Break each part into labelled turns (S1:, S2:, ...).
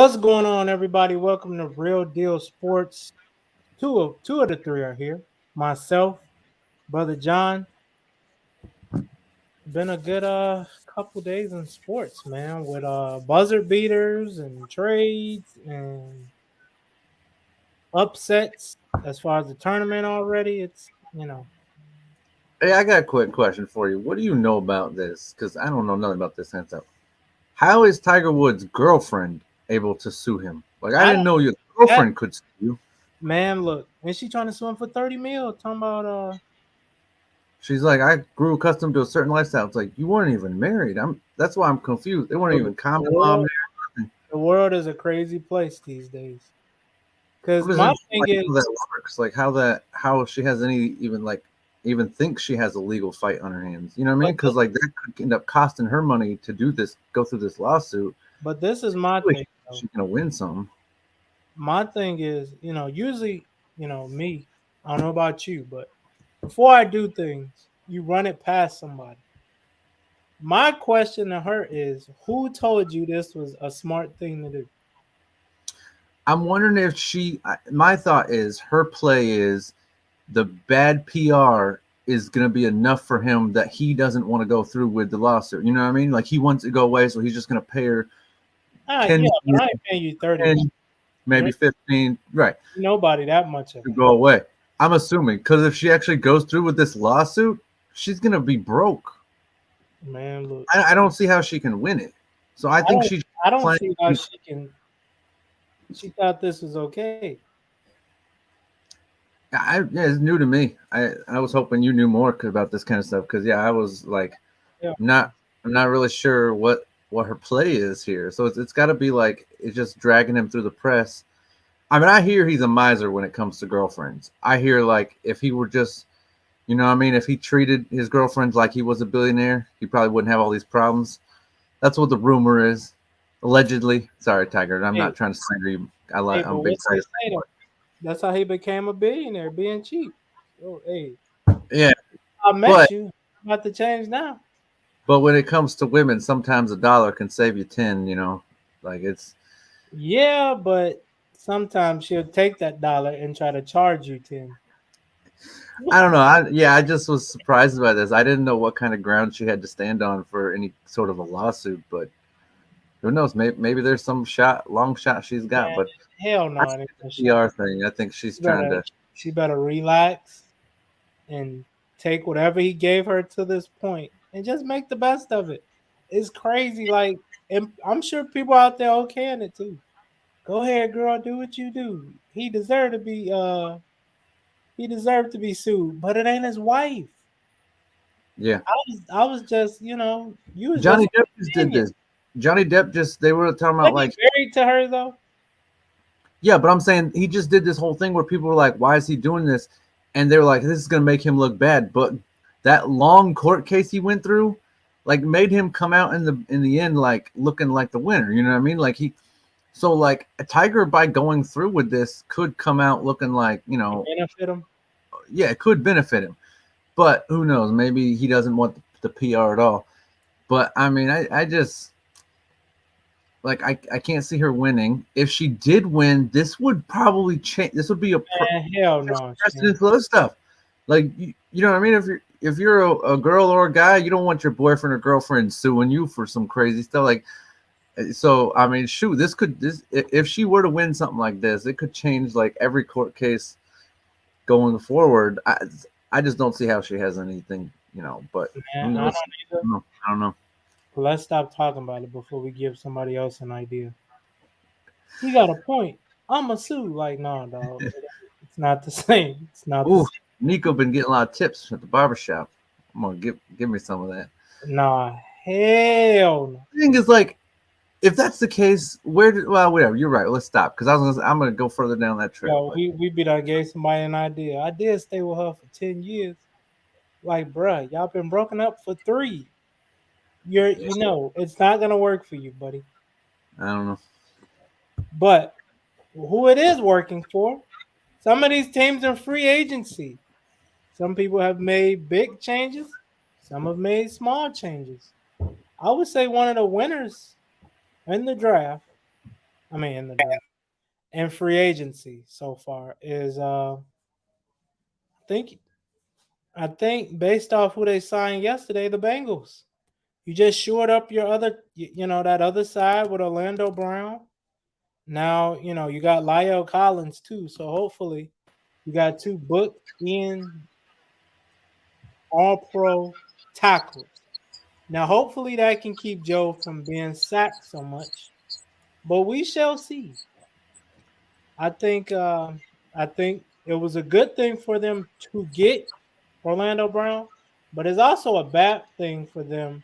S1: What's going on, everybody? Welcome to Real Deal Sports. Two of the three are here. Myself, brother John. Been a good couple days in sports, man, with buzzer beaters and trades and upsets as far as the tournament already. It's.
S2: Hey, I got a quick question for you. What do you know about this? Because I don't know nothing about this kind of stuff. How is Tiger Woods' girlfriend able to sue him? Like, I
S1: I
S2: didn't
S1: don't
S2: know your
S1: that
S2: girlfriend could sue you.
S1: man. Look, and she trying to sue him for 30 mil. Talking about
S2: She's like, I grew accustomed to a certain lifestyle. It's like you weren't even married. That's why I'm confused. They weren't
S1: look,
S2: even
S1: the
S2: common law
S1: world.
S2: married.
S1: The world is a crazy place these days.
S2: I'm
S1: Cause
S2: just
S1: my
S2: interested,
S1: thing
S2: like how
S1: is,
S2: that works. Like how she has any even thinks she has a legal fight on her hands. You know what I
S1: but
S2: mean? Because like that could end up costing her money to do this, go through this lawsuit.
S1: But this is my
S2: Really,
S1: thing, though.
S2: she's gonna win some.
S1: My thing is, usually, me, I don't know about you, but before I do things, you run it past somebody. My question to her is, who told you this was a smart thing to do?
S2: I'm wondering if my thought is her play is the bad PR is going to be enough for him that he doesn't want to go through with the lawsuit. You know what I mean? Like he wants it to go away, so he's just going to pay her
S1: Yeah,
S2: 10,
S1: but I ain't paying you 30 mil.
S2: 10,
S1: You
S2: maybe
S1: ain't
S2: 15, right,
S1: nobody that much of
S2: to
S1: it.
S2: go away. I'm assuming because if she actually goes through with this lawsuit, she's going to be broke.
S1: Man, look,
S2: I don't see how she can win it. So I
S1: I
S2: think
S1: don't,
S2: she's
S1: I don't
S2: playing.
S1: see how she can. She thought this was okay.
S2: Yeah, it's new to me. I was hoping you knew more about this kind of stuff because yeah, I was like
S1: Yeah,
S2: not I'm not really sure what her play is here. So it's got to be like it's just dragging him through the press. I mean, I hear he's a miser when it comes to girlfriends. I hear like if he were just, you know what I mean, if he treated his girlfriends like he was a billionaire, he probably wouldn't have all these problems. That's what the rumor is. Allegedly. Sorry, Tiger. I'm
S1: hey,
S2: not trying to slander you. I'm
S1: but
S2: a big
S1: what's they
S2: Tiger
S1: say
S2: fan.
S1: though? That's how he became a billionaire, being cheap. Oh, hey,
S2: Yeah,
S1: I
S2: but
S1: met you. About to change now.
S2: when it comes to women, sometimes a dollar can save you 10. You know, like it's
S1: Yeah, but sometimes she'll take that dollar and try to charge you 10.
S2: I don't know. I just was surprised by this. I didn't know what kind of ground she had to stand on for any sort of a lawsuit, but who knows? Maybe there's some long shot she's got.
S1: Man,
S2: But
S1: hell
S2: I
S1: no, it ain't
S2: think
S1: no
S2: it's a
S1: shot.
S2: PR thing. I think she's
S1: She
S2: trying
S1: better
S2: to.
S1: she better relax and take whatever he gave her to this point and just make the best of it. It's crazy, like, and I'm sure people out there okaying it too. Go ahead, girl, do what you do. He deserved to be sued, but it ain't his wife.
S2: Yeah,
S1: I was just, you was just
S2: Johnny Depp
S1: an
S2: just did
S1: opinion.
S2: this. Johnny Depp just they were talking
S1: Was
S2: about
S1: he
S2: like
S1: married to her though?
S2: yeah, but I'm saying he just did this whole thing where people were like, "Why is he doing this?" And they were like, "This is gonna make him look bad." But that long court case he went through, like, made him come out in the end like looking like the winner. You know what I mean? Like he, so like a Tiger by going through with this could come out looking like
S1: Benefit him?
S2: yeah, it could benefit him. But who knows? Maybe he doesn't want the PR at all. But I mean, I just like I can't see her winning. If she did win, this would probably change. This would be a
S1: Man, hell no,
S2: precedent
S1: man.
S2: for other stuff. Like you know what I mean? If you're a girl or a guy, you don't want your boyfriend or girlfriend suing you for some crazy stuff. Like so, I mean, shoot, this if she were to win something like this, it could change like every court case going forward. I just don't see how she has anything, But who
S1: Man, I don't
S2: knows?
S1: either.
S2: I don't know.
S1: But let's stop talking about it before we give somebody else an idea. He got a point. I'ma sue. Like, no, dog. It's not the same. It's not the
S2: Ooh,
S1: same.
S2: Nico been getting a lot of tips at the barbershop. I'm gonna give me some of that.
S1: Nah, hell no.
S2: The thing is, like, if that's the case, well, whatever. You're right. Let's stop because I'm gonna go further down that trail.
S1: Yo,
S2: But
S1: we be done gave somebody an idea. I did stay with her for 10 years. Like, bruh, y'all been broken up for 3. It's not gonna work for you, buddy.
S2: I don't know.
S1: But who it is working for, some of these teams are free agency. Some people have made big changes, some have made small changes. I would say one of the winners in the draft I mean, in the draft and free agency so far is think I think based off who they signed yesterday, the Bengals. You just shored up your other, that other side with Orlando Brown. Now, you got Lyle Collins too. So hopefully you got two booked in all pro tackles. Now, hopefully that can keep Joe from being sacked so much. But we shall see. I think I think it was a good thing for them to get Orlando Brown, but it's also a bad thing for them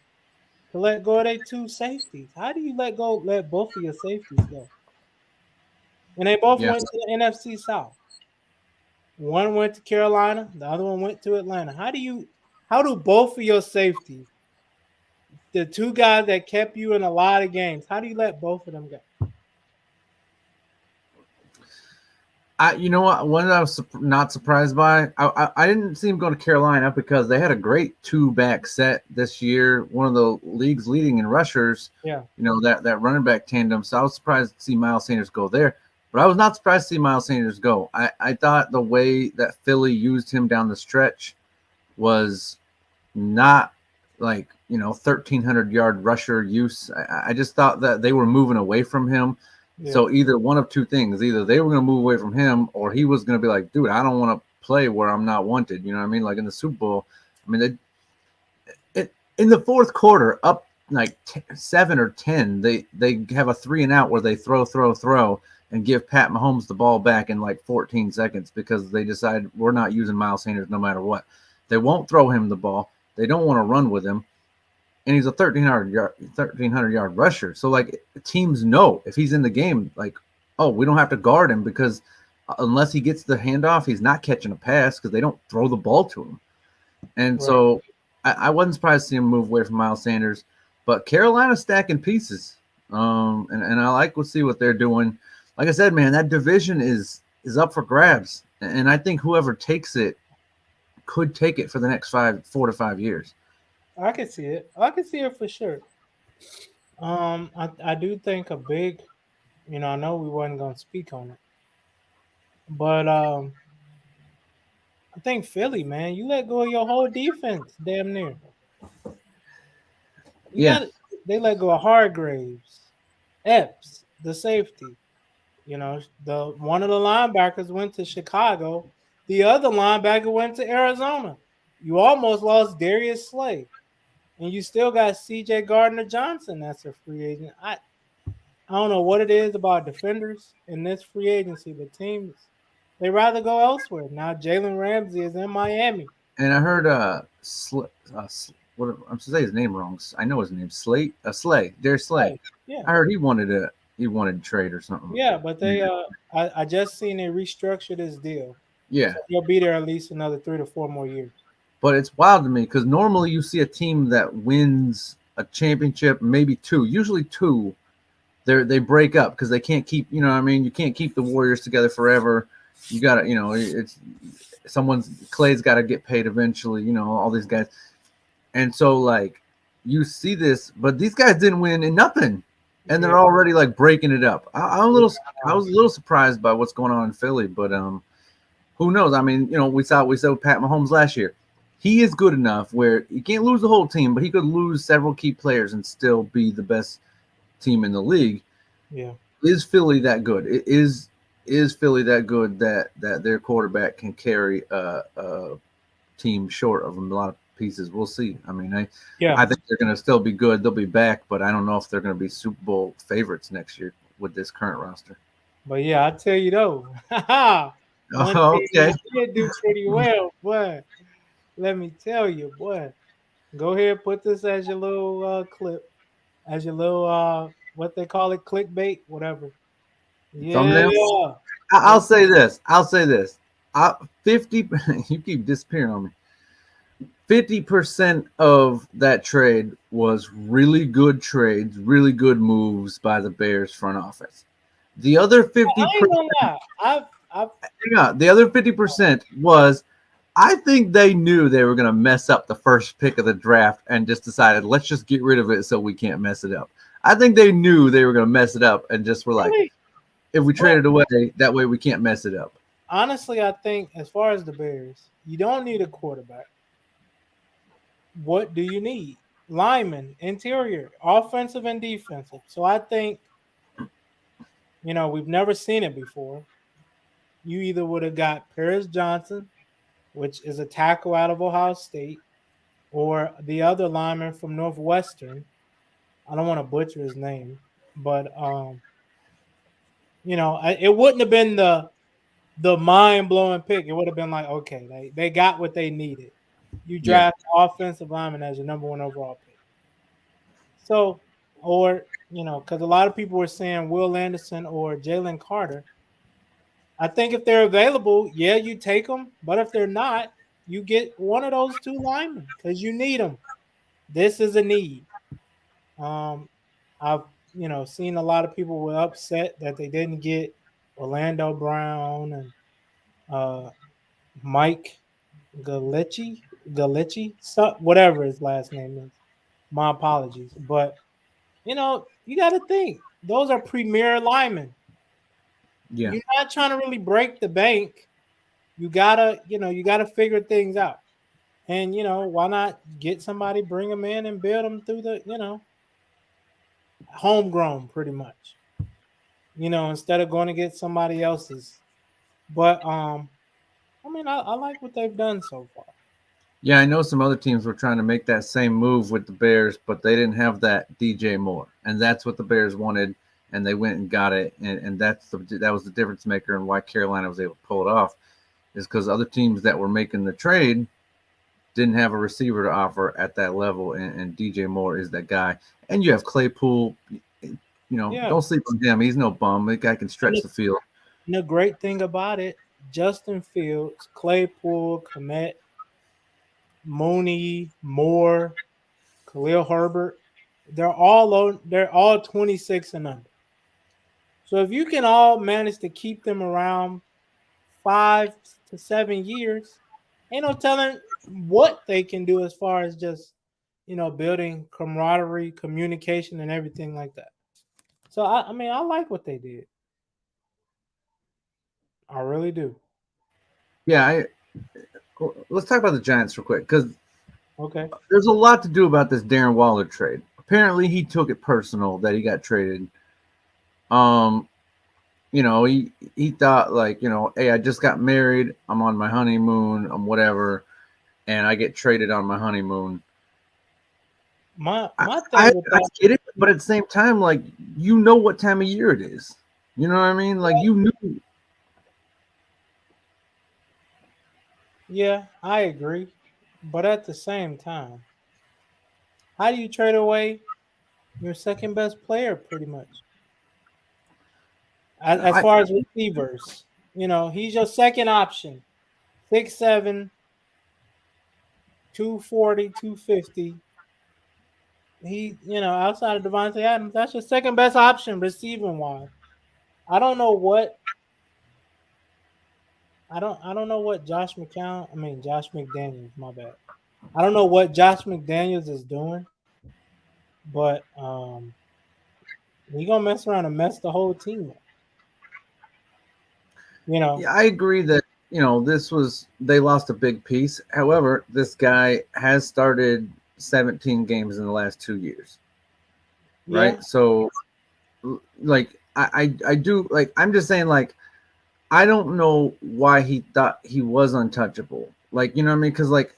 S1: to let go of their two safeties. How do you let both of your safeties go? And they both
S2: Yeah.
S1: went to the NFC South. One went to Carolina, the other one went to Atlanta. How do both of your safeties, the two guys that kept you in a lot of games, how do you let both of them go?
S2: You know what? One that I was not surprised by, I didn't see him go to Carolina because they had a great two-back set this year. One of the league's leading in rushers.
S1: Yeah.
S2: That running back tandem. So I was surprised to see Miles Sanders go there, but I was not surprised to see Miles Sanders go. I thought the way that Philly used him down the stretch was not like 1,300-yard rusher use. I just thought that they were moving away from him.
S1: Yeah.
S2: So either one of two things: either they were going to move away from him, or he was going to be like, "Dude, I don't want to play where I'm not wanted." You know what I mean? Like in the Super Bowl. I mean, in the fourth quarter, up like 7 or 10, they have a 3-and-out where they throw, and give Pat Mahomes the ball back in like 14 seconds because they decide we're not using Miles Sanders no matter what. They won't throw him the ball. They don't want to run with him. And he's a 1,300-yard rusher. So, like, teams know if he's in the game, like, oh, we don't have to guard him because unless he gets the handoff, he's not catching a pass because they don't throw the ball to him. And so I wasn't surprised to see him move away from Miles Sanders. But Carolina's stacking pieces. And I like to see what they're doing. Like I said, man, that division is up for grabs. And I think whoever takes it could take it for the next 4 to 5 years.
S1: I can see it. I can see it for sure. I do think a big, I know we wasn't gonna speak on it, but I think Philly, man, you let go of your whole defense, damn near.
S2: Yeah.
S1: They let go of Hargraves, Epps, the safety. The one of the linebackers went to Chicago, the other linebacker went to Arizona. You almost lost Darius Slay. And you still got C.J. Gardner-Johnson that's a free agent. I don't know what it is about defenders in this free agency, but teams, they rather go elsewhere. Now Jalen Ramsey is in Miami.
S2: And I heard what I'm saying his name wrong. I know his name. Slay. Darius Slay.
S1: Yeah.
S2: I heard he wanted to trade or something.
S1: Yeah, but they I just seen they restructured his deal.
S2: Yeah.
S1: So he'll be there at least another 3 to 4 more years.
S2: But it's wild to me because normally you see a team that wins a championship, maybe 2, usually 2, they break up because they can't keep, you can't keep the Warriors together forever. You got to, it's Clay's got to get paid eventually, all these guys. And so, like, you see this, but these guys didn't win in nothing. And they're already, like, breaking it up. I was a little surprised by what's going on in Philly, but who knows? I mean, we saw Pat Mahomes last year. He is good enough where he can't lose the whole team, but he could lose several key players and still be the best team in the league.
S1: Yeah.
S2: Is Philly that good? Is Philly that good that their quarterback can carry a team short of a lot of pieces? We'll see. I mean, I think they're going to still be good. They'll be back, but I don't know if they're going to be Super Bowl favorites next year with this current roster.
S1: But yeah, I tell you though,
S2: okay,
S1: they do pretty well, boy. Let me tell you, boy. Go ahead, put this as your little clip, as your little what they call it, clickbait, whatever. Yeah.
S2: Thumbnails? I'll say this. 50. You keep disappearing on me. 50% of that trade was really good trades, really good moves by the Bears front office. The other 50%. The other 50% was. I think they knew they were going to mess up the first pick of the draft and just decided, let's just get rid of it so we can't mess it up. I think they knew they were going to mess it up and just were like, if we trade
S1: But
S2: it away. That way we can't mess it up.
S1: honestly, I think as far as the Bears, you don't need a quarterback. What do you need? Lineman, interior, offensive and defensive. So I think, we've never seen it before. You either would have got Paris Johnson, which is a tackle out of Ohio State, or the other lineman from Northwestern. I don't want to butcher his name, but it wouldn't have been the mind blowing pick. It would have been like, okay, they got what they needed. You
S2: Yeah,
S1: draft offensive lineman as your number one overall pick. So, or because a lot of people were saying Will Anderson or Jalen Carter. I think if they're available, yeah, you take them. But if they're not, you get one of those two linemen because you need them. This is a need. Um, I've seen a lot of people were upset that they didn't get Orlando Brown and uh, Mike Galici, whatever his last name is. My apologies, but you got to think those are premier linemen.
S2: yeah,
S1: You're not trying to really break the bank. You gotta figure things out. And why not get somebody, bring them in, and build them through the homegrown, pretty much. Instead of going to get somebody else's. But I mean, I like what they've done so far.
S2: yeah. I know some other teams were trying to make that same move with the Bears, but they didn't have that DJ Moore, and that's what the Bears wanted, and they went and got it, and that was the difference maker, and why Carolina was able to pull it off, is because other teams that were making the trade didn't have a receiver to offer at that level, and DJ Moore is that guy. And you have Claypool.
S1: Yeah.
S2: Don't sleep on him. He's no bum. The guy can
S1: And
S2: stretch the field.
S1: the great thing about it, Justin Fields, Claypool, Komet, Mooney, Moore, Khalil Herbert, they're all 26 and under. So if you can all manage to keep them around 5 to 7 years, ain't no telling what they can do as far as just building camaraderie, communication, and everything like that. So I mean, I like what they did. I really do.
S2: Yeah, let's talk about the Giants real quick because
S1: Okay.
S2: there's a lot to do about this Darren Waller trade. Apparently, he took it personal that he got traded. Um, he thought like, hey, I just got married. I'm on my honeymoon. I'm whatever, and I get traded on my honeymoon.
S1: My
S2: I
S1: thing with
S2: I
S1: that,
S2: get it, but at the same time, like what time of year it is. You know what I mean? Like you knew.
S1: yeah, I agree. But at the same time, how do you trade away your second best player pretty much? As
S2: I
S1: far as receivers, he's your second option. 6'7", 240, 250. Outside of Devontae Adams, that's your second best option receiving wise. I don't know what I don't know what Josh McDaniels, my bad. I don't know what Josh McDaniels is doing, but he gonna mess around and mess the whole team up. You know,
S2: Yeah, I agree that they lost a big piece. However, this guy has started 17 games in the last 2 years,
S1: yeah,
S2: right? So, like, I do like. I'm just saying, like, I don't know why he thought he was untouchable. Like, you know what I mean? Because like,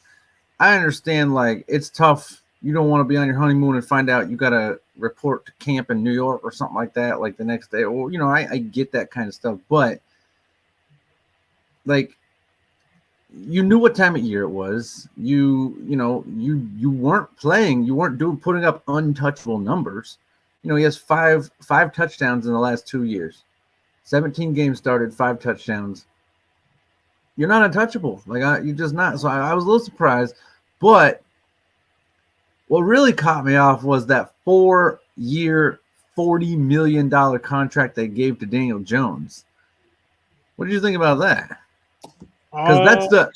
S2: I understand, like, it's tough. You don't want to be on your honeymoon and find out you got to report to camp in New York or something like that, like the next day. Or I get that kind of stuff, but like you knew what time of year it was. You weren't playing. You weren't putting up untouchable numbers. He has five touchdowns in the last 2 years. 17 games started, 5 touchdowns. You're not untouchable. Like you're just not. So I was a little surprised. But what really caught me off was that 4-year, $40 million contract they gave to Daniel Jones. What did you think about that? Because
S1: uh,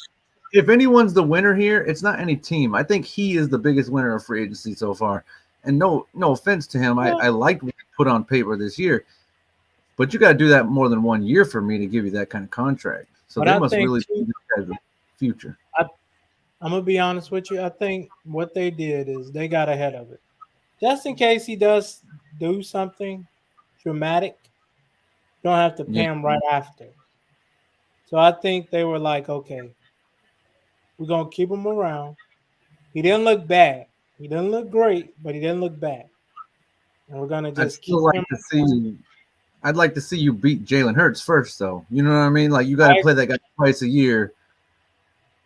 S2: if anyone's the winner here, it's not any team. I think he is the biggest winner of free agency so far. And no offense to him,
S1: yeah,
S2: I liked what he put on paper this year. But you got to do that more than 1 year for me to give you that kind of contract. So
S1: But
S2: they
S1: I
S2: must
S1: think
S2: really see
S1: too,
S2: this as a future.
S1: I, I'm gonna be honest with you. I think what they did is they got ahead of it, just in case he does do something dramatic. Don't have to
S2: Yeah,
S1: pay him right after. So I think they were like, okay, we're gonna keep him around. He didn't look bad. He didn't look great, but he didn't look bad. And we're gonna
S2: I'd
S1: just
S2: still
S1: keep
S2: like
S1: him
S2: to see
S1: around.
S2: you. I'd like to see you beat Jalen Hurts first, though. You know what I mean? Like you got to
S1: I
S2: play that guy twice a year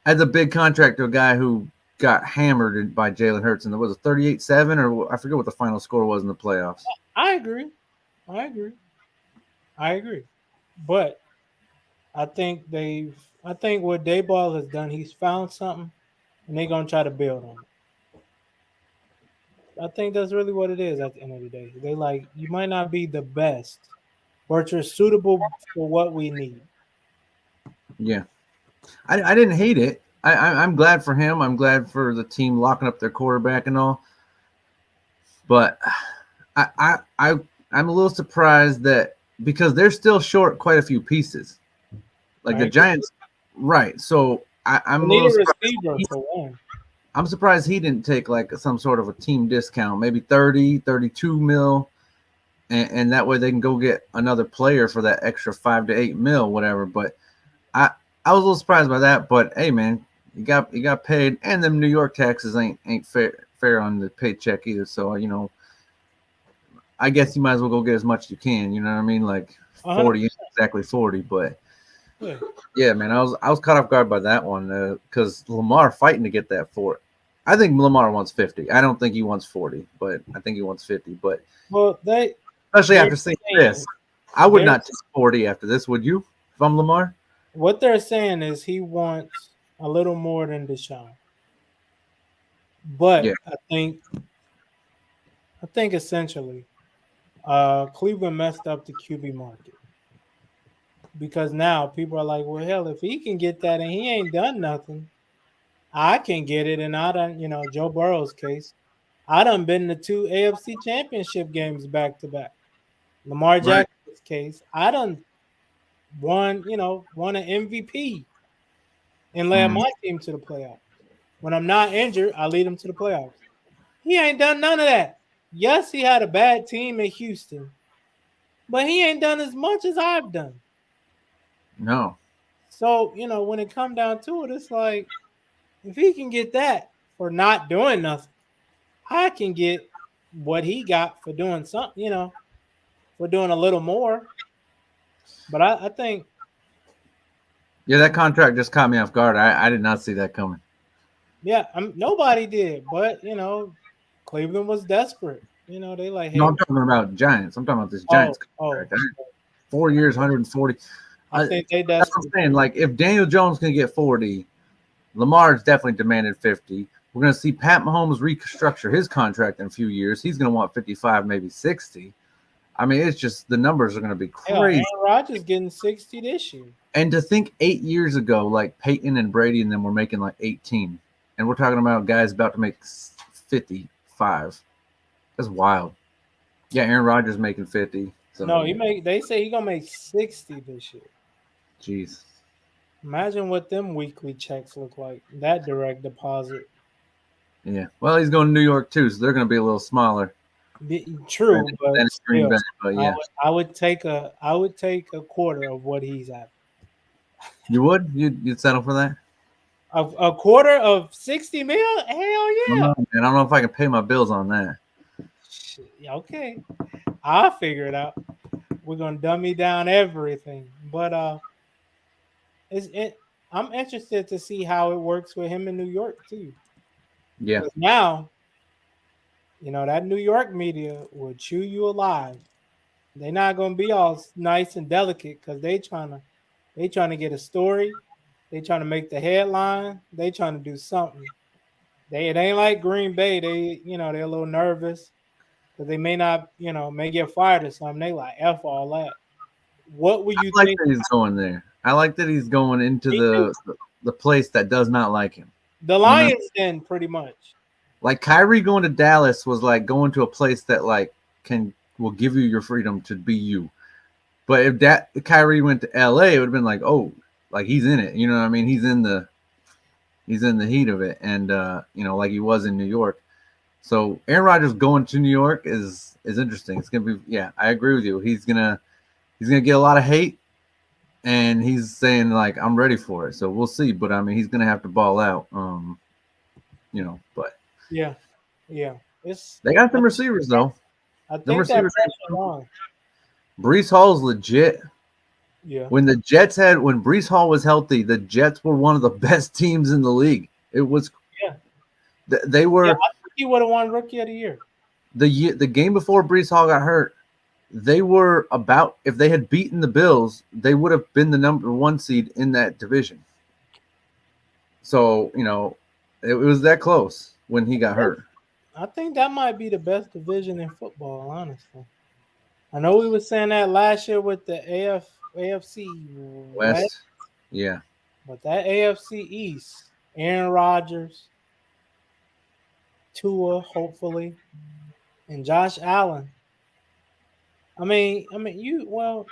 S2: as a big contract to a guy who got hammered by Jalen Hurts, and there was a 38-7, or I forget what the final score was in the playoffs.
S1: I agree. I agree. I agree. But I think what Dayball has done, he's found something and they're gonna try to build on it. I think that's really what it is at the end of the day. They like you might not be the best, but you're suitable for what we need.
S2: Yeah, I didn't hate it. I'm glad for him. I'm glad for the team locking up their quarterback and all. But I I, I I'm a little surprised that because they're still short quite a few pieces. Like
S1: I
S2: the
S1: agree.
S2: Giants, right? So
S1: We
S2: I'm a
S1: need
S2: little
S1: a
S2: surprised.
S1: receiver for one.
S2: I'm surprised he didn't take like some sort of a team discount, maybe 30, 32 mil, and that way they can go get another player for that extra 5 to 8 mil, whatever. But I I was a little surprised by that. But hey, man, you got paid, and them New York taxes ain't fair on the paycheck either. So I guess you might as well go get as much as you can. You know what I mean? Like
S1: 100.
S2: 40, exactly 40. But
S1: Yeah.
S2: yeah, man, I was caught off guard by that one because Lamar fighting to get that for. I think Lamar wants 50. I don't think he wants 40, but I think he wants 50. But
S1: Well,
S2: especially
S1: they're
S2: after seeing
S1: saying
S2: this, I would
S1: they're
S2: not take 40 after this. Would you? If I'm Lamar?
S1: what they're saying is he wants a little more than Deshaun.
S2: Yeah,
S1: But I think essentially, Cleveland messed up the QB market because now people are like, well, hell, if he can get that and he ain't done nothing, I can get it. And I done, Joe Burrow's case, I done been to two AFC championship games back to back. Lamar
S2: right.
S1: Jackson's case, I done won an MVP and led
S2: Mm,
S1: my team to the playoffs. When I'm not injured, I lead them to the playoffs. He ain't done none of that. Yes, he had a bad team in Houston, but he ain't done as much as I've done.
S2: no.
S1: So, when it come down to it, it's like if he can get that for not doing nothing, I can get what he got for doing something, for doing a little more. But I think,
S2: Yeah, that contract just caught me off guard. I did not see that coming.
S1: yeah, nobody did, but Cleveland was desperate. They like,
S2: No,
S1: hey,
S2: I'm talking about Giants. I'm talking about this
S1: oh,
S2: Giants
S1: oh,
S2: contract. 4 years, 140.
S1: I think they
S2: That's what I'm
S1: desperate.
S2: saying. Like, if Daniel Jones can get 40, Lamar's definitely demanded 50. We're going to see Pat Mahomes restructure his contract in a few years. He's going to want 55, maybe 60. I mean, it's just the numbers are going to be
S1: Hell, Aaron
S2: crazy.
S1: Rodgers getting 60 this year.
S2: And to think 8 years ago, like Peyton and Brady and them were making like 18. And we're talking about guys about to make 55. That's wild. Yeah, Aaron Rodgers making 50. So,
S1: No,
S2: yeah.
S1: they say he gonna make 60 this year.
S2: Jeez.
S1: Imagine what them weekly checks look like. That direct deposit.
S2: Yeah. Well, he's going to New York too, so they're going to be a little smaller than,
S1: True, but
S2: than Green
S1: still,
S2: Bay. But yeah.
S1: I would take a quarter of what he's at.
S2: You would? You'd settle for that?
S1: A quarter of 60 mil? Hell
S2: I don't
S1: yeah.
S2: know, man. I don't know if I can pay my bills on that.
S1: Shit, okay. I'll figure it out. We're gonna dummy down everything. But it's it I'm interested to see how it works with him in New York too.
S2: Yeah.
S1: Because now, that New York media will chew you alive. They're not gonna be all nice and delicate because they trying to get a story. They trying to make the headline. They trying to do something. It ain't like Green Bay. They're a little nervous because they may not, may get fired or something. They like F all that. What would
S2: I
S1: you
S2: like
S1: think?
S2: that he's going there. I like that he's going into
S1: Me too.
S2: the place that does not like him.
S1: The
S2: You know,
S1: Lions then pretty much.
S2: like Kyrie going to Dallas was like going to a place that like will give you your freedom to be you. But if that Kyrie went to LA, it would have been like, oh, like he's in it. You know what I mean? He's in the heat of it, and like he was in New York. So Aaron Rodgers going to New York is interesting. It's gonna be, yeah, I agree with you. He's gonna get a lot of hate, and he's saying like I'm ready for it. So we'll see. But I mean, he's gonna have to ball out. But
S1: Yeah, yeah. It's
S2: they got some receivers though.
S1: I
S2: Them
S1: think that
S2: receivers.
S1: pressure on.
S2: Brees Hall's legit.
S1: Yeah,
S2: When Brees Hall was healthy, the Jets were one of the best teams in the league. It was
S1: yeah,
S2: they
S1: yeah.
S2: were
S1: I think he would have won Rookie of the Year.
S2: the game before Brees Hall got hurt. They were about, if they had beaten the Bills, they would have been the number one seed in that division. So it was that close when he got hurt.
S1: I think that might be the best division in football, honestly. I know we were saying that last year with the AFC West,
S2: West, yeah,
S1: but that AFC East, Aaron Rodgers, Tua, hopefully, and Josh Allen. You. Well,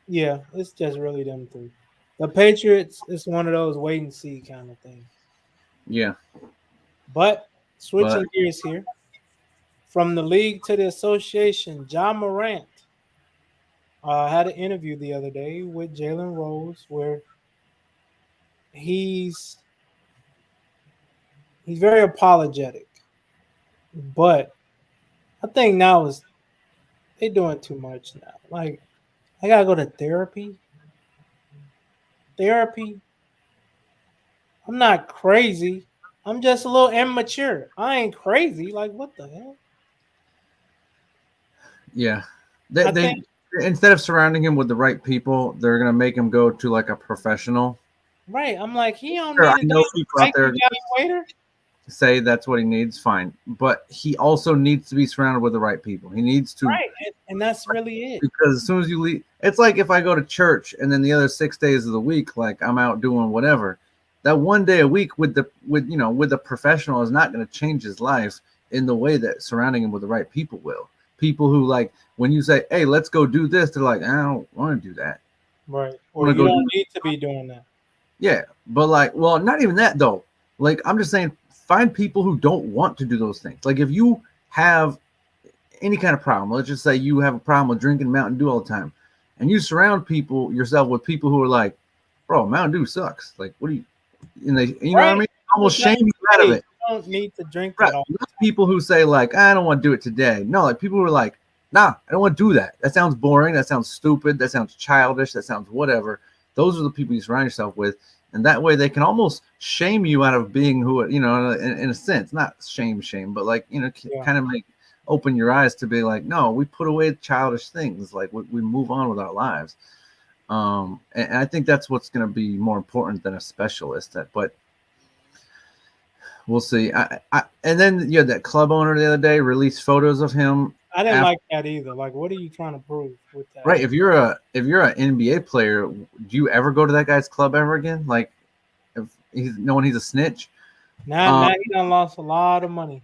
S1: yeah, it's just really them three. The Patriots is one of those wait and see kind of things.
S2: yeah.
S1: But
S2: But
S1: switching gears here from the league to the association, John Morant had an interview the other day with Jalen Rose where he's he's very apologetic, but I think now is they doing too much now. Like I gotta go to therapy. Therapy. I'm not crazy. I'm just a little immature. I ain't crazy. Like what the hell?
S2: yeah,
S1: I
S2: they
S1: think
S2: instead of surrounding him with the right people, they're gonna make him go to like a professional.
S1: right. I'm like he don't
S2: Sure, I
S1: need a
S2: know
S1: damn
S2: people out
S1: psych
S2: there
S1: evaluator.
S2: say that's what he needs. Fine, but he also needs to be surrounded with the right people. He needs to,
S1: Right. And that's really it.
S2: because as soon as you leave, it's like if I go to church and then the other 6 days of the week, like I'm out doing whatever. That one day a week with the professional is not going to change his life in the way that surrounding him with the right people will. People who, like, when you say, "Hey, let's go do this," they're like, "I don't want to do that.
S1: Right.
S2: I
S1: Or
S2: want to
S1: you
S2: go
S1: don't
S2: do."
S1: need to be doing that.
S2: Yeah, but like, well, not even that though. Like, I'm just saying, find people who don't want to do those things. Like, if you have any kind of problem, let's just say you have a problem with drinking Mountain Dew all the time, and you surround yourself with people who are like, "Bro, Mountain Dew sucks." Like, what do you? And they, what I
S1: Right.
S2: mean?
S1: But
S2: Almost shame
S1: that's
S2: you out of
S1: hey,
S2: it.
S1: you don't need to drink
S2: Right?
S1: that all.
S2: Not people who say like, "I don't want to do it today." No, like people who are like, "Nah, I don't want to do that. That sounds boring. That sounds stupid. That sounds childish. That sounds whatever." Those are the people you surround yourself with, and that way they can almost shame you out of being who, in a sense, not shame, but like,
S1: Yeah.
S2: kind of make open your eyes to be like, no, we put away childish things. Like we move on with our lives. And I think that's what's going to be more important than a specialist. But we'll see. And then you had that club owner the other day release photos of him
S1: I didn't
S2: after.
S1: like that either. Like, what are you trying to prove with that?
S2: Right. If you're an NBA player, do you ever go to that guy's club ever again? Like, if he's knowing he's a snitch.
S1: Now
S2: Um,
S1: he done lost a lot of money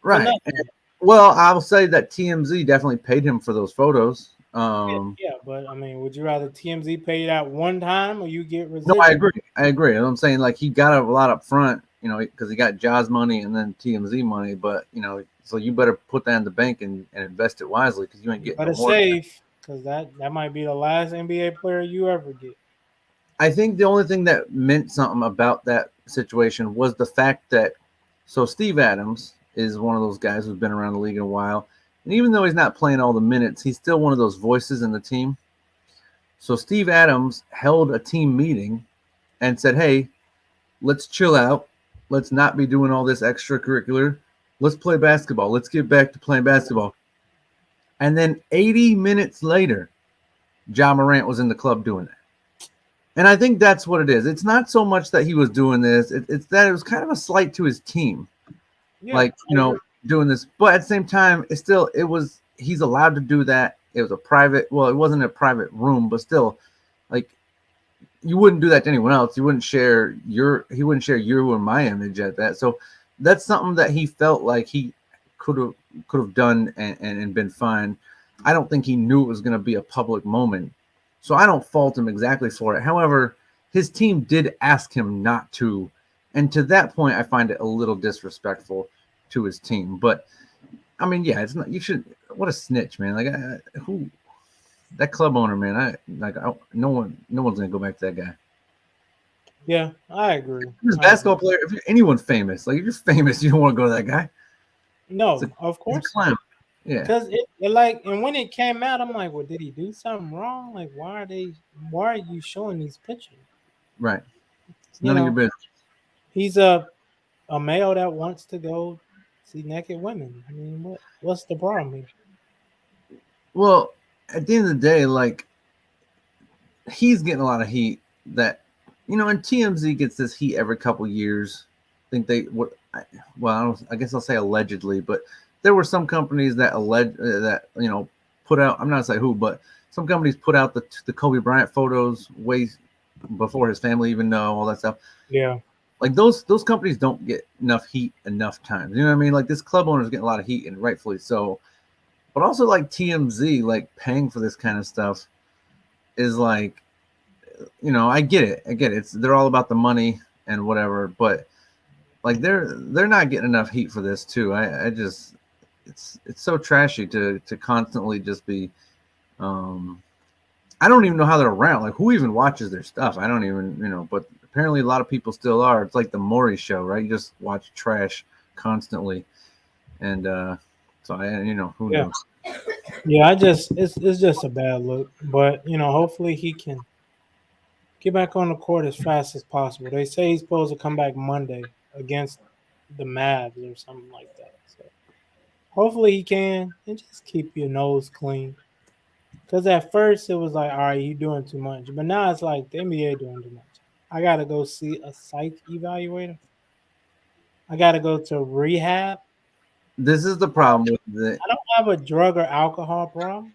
S1: for
S2: right.
S1: nothing.
S2: Well, I will say that TMZ definitely paid him for those photos.
S1: Yeah, yeah, but I mean, would you rather TMZ pay you that one time or you get
S2: No, I
S1: residual?
S2: agree. I agree. I'm saying, like, he got a lot up front, because he got Jaws money and then TMZ money. But so you better put that in the bank and invest it wisely, because you ain't
S1: You
S2: getting no
S1: better
S2: more.
S1: save because that might be the last NBA player you ever get.
S2: I think the only thing that meant something about that situation was the fact that, so Steve Adams is one of those guys who's been around the league in a while, and even though he's not playing all the minutes, he's still one of those voices in the team. So Steve Adams held a team meeting and said, "Hey, let's chill out. Let's not be doing all this extracurricular. Let's play basketball. Let's get back to playing basketball." And then 80 minutes later, John Morant was in the club doing that. And I think that's what it is. It's not so much that he was doing this, it's that it was kind of a slight to his team,
S1: Yeah,
S2: like, doing this. But at the same time, he's allowed to do that. It was it wasn't a private room, but still, like, you wouldn't do that to anyone else. He wouldn't share you and my image at that. So that's something that he felt like he could have done and been fine. I don't think he knew it was going to be a public moment, so I don't fault him exactly for it. However, his team did ask him not to, and to that point, I find it a little disrespectful to his team. But I mean, yeah, it's not. You should. What a snitch, man! Like who that club owner, man. No one's gonna go back to that guy.
S1: Yeah, I agree.
S2: If you're a
S1: I agree.
S2: basketball player, if you're anyone famous, like if you're famous, you don't want to go to that guy.
S1: No, of
S2: He's a
S1: course not.
S2: clown. Yeah,
S1: Cause it like, and when it came out, I'm like, well, did he do something wrong? Like, why are you showing these pictures?
S2: right. It's
S1: You
S2: none of your
S1: know,
S2: business.
S1: he's a male that wants to go see naked women. I mean, what's the problem here?
S2: Well, at the end of the day, like he's getting a lot of heat. That and TMZ gets this heat every couple years. I think they what? Well, I guess I'll say allegedly, but there were some companies that that put out. I'm not saying who, but some companies put out the Kobe Bryant photos way before his family even know all that stuff.
S1: Yeah,
S2: Like those companies don't get enough heat enough times. You know what I mean? Like this club owner is getting a lot of heat, and rightfully so. But also like TMZ, like paying for this kind of stuff is like, I get it. I get it. They're all about the money and whatever, but like they're not getting enough heat for this too. I just it's so trashy to constantly just be I don't even know how they're around. Like who even watches their stuff? I don't even, but apparently a lot of people still are. It's like the Maury show, right? You just watch trash constantly. And so who
S1: yeah,
S2: knows?
S1: yeah. I just it's just a bad look, but hopefully he can get back on the court as fast as possible. They say he's supposed to come back Monday against the Mavs or something like that. So hopefully he can, and just keep your nose clean. Because at first it was like, all right, you doing too much, but now it's like the NBA doing too much. I gotta go see a psych evaluator. I gotta go to rehab.
S2: This is the problem with the
S1: I don't have a drug or alcohol problem.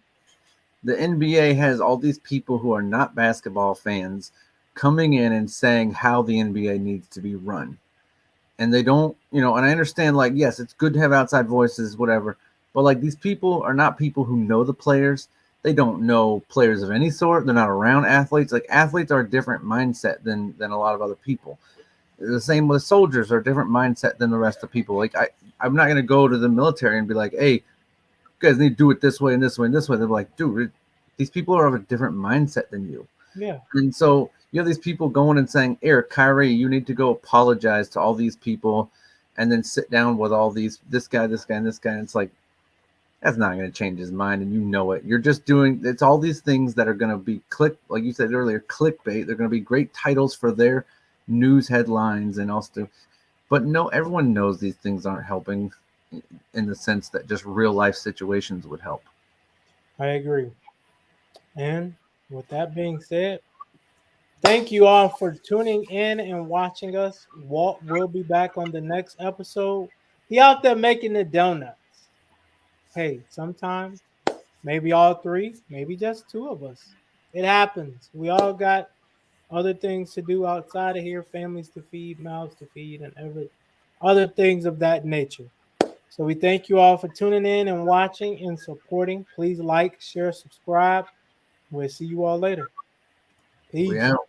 S2: the NBA has all these people who are not basketball fans coming in and saying how the NBA needs to be run. And they don't, and I understand, like, yes, it's good to have outside voices, whatever, but like these people are not people who know the players. They don't know players of any sort. They're not around athletes. Like athletes are a different mindset than a lot of other people. The same with soldiers are a different mindset than the rest of people. Like I'm not gonna go to the military and be like, hey, you guys need to do it this way and this way and this way. They're like, dude, these people are of a different mindset than you.
S1: Yeah,
S2: And so you have these people going and saying, Eric, Kyrie, you need to go apologize to all these people and then sit down with all this guy, this guy, and this guy. And it's like, that's not going to change his mind. And you know it. You're just doing, it's all these things that are going to be like you said earlier, clickbait. They're going to be great titles for their news headlines and also, but no, everyone knows these things aren't helping in the sense that just real life situations would help.
S1: I agree. And with that being said, thank you all for tuning in and watching us. Walt will be back on the next episode. He out there making the donuts. Hey, sometimes maybe all three, maybe just two of us. It happens. We all got other things to do outside of here, families to feed, mouths to feed, and other things of that nature. So we thank you all for tuning in and watching and supporting. Please like, share, subscribe. We'll see you all later.
S2: We
S1: Peace.
S2: out.